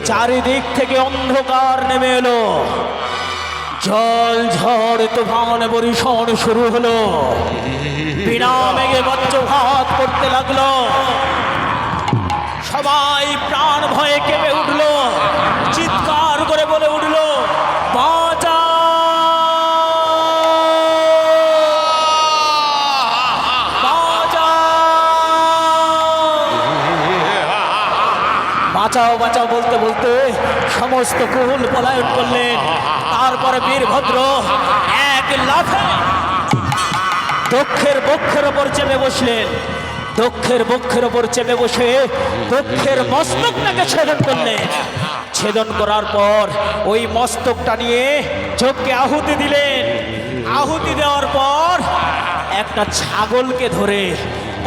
চারিদিক থেকে অন্ধকার নেমে এলো, জল ঝড় তুফান বর্ষণ শুরু হলো, বিনা মেঘে বজ্রপাত করতে লাগলো। সবাই প্রাণ ভয়ে কেঁপে উঠলো, চিৎকার করে বলে উঠলো, বাঁচাও বাঁচাও বাঁচাও বলতে বলতে সমস্ত কুল পলায়ন করলেন। তারপরে বীরভদ্র এক লাফে দক্ষের বক্ষের ওপর চেপে বসলেন। দক্ষের বক্ষের ওপর চেপে বসে দক্ষের মস্তকটাকে ছেদন করলেন। ছেদন করার পর ওই মস্তকটা নিয়ে যজ্ঞে আহুতি দিলেন। আহুতি দেওয়ার পর একটা ছাগলকে ধরে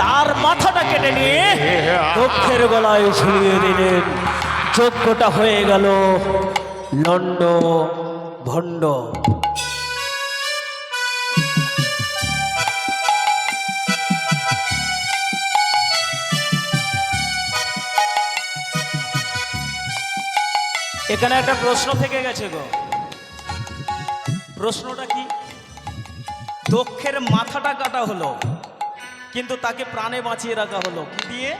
তার মাথাটা কেটে নিয়ে দক্ষের গলায় ঝুলিয়ে দিলেন। যজ্ঞটা হয়ে গেল লন্ড ভণ্ড। এখানে একটা প্রশ্ন থেকে গেছে গো। প্রশ্নটা কি? দক্ষের মাথাটা কাটা হলো, কিন্তু তাকে প্রাণে বাঁচিয়ে রাখা হলো কি দিয়ে?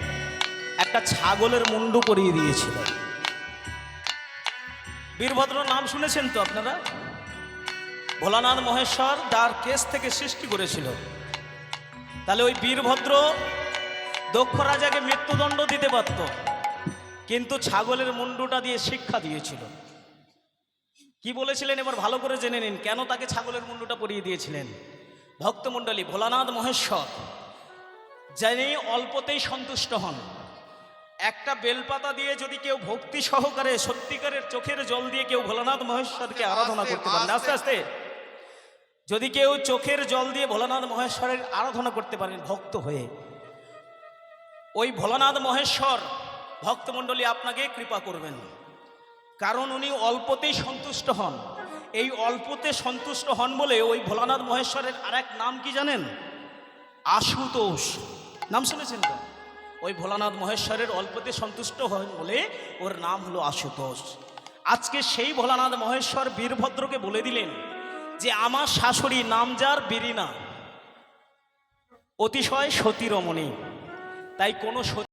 একটা ছাগলের মুন্ডু পরিয়ে দিয়েছিল। বীরভদ্র নাম শুনেছেন তো আপনারা? ভোলানাথ মহেশ্বর যার কেস থেকে সৃষ্টি করেছিল। তাহলে ওই বীরভদ্র দক্ষ রাজাকে মৃত্যুদণ্ড দিতে পারত, কিন্তু ছাগলের মুন্ডুটা দিয়ে শিক্ষা দিয়েছিল। কি বলেছিলেন এবার ভালো করে জেনে নিন, কেন তাকে ছাগলের মুন্ডুটা পরিয়ে দিয়েছিলেন। ভক্তমণ্ডলী, ভোলানাথ মহেশ্বর যিনি অল্পতেই সন্তুষ্ট হন। একটা বেলপাতা দিয়ে যদি কেউ ভক্তি সহকারে সত্যিকারের চোখের জল দিয়ে কেউ ভোলানাথ মহেশ্বরকে আরাধনা করতে পারেন, আস্তে আস্তে যদি কেউ চোখের জল দিয়ে ভোলানাথ মহেশ্বরের আরাধনা করতে পারেন ভক্ত হয়ে, ওই ভোলানাথ মহেশ্বর ভক্তমণ্ডলী আপনাকে কৃপা করবেন। কারণ উনি অল্পতেই সন্তুষ্ট হন। এই অল্পতে সন্তুষ্ট হন বলে ওই ভোলানাথ মহেশ্বরের আর এক নাম কি জানেন? আশুতোষ। নাম শুনেছেন তো? ওই ভোলানাথ মহেশ্বরের অল্পতে সন্তুষ্ট হন বলে ওর নাম হলো আশুতোষ। আজকে সেই ভোলানাথ মহেশ্বর বীরভদ্রকে বলে দিলেন যে আমার শাশুড়ি নাম যার বীরিনা, অতিশয় সতী রমণী, তাই কোনো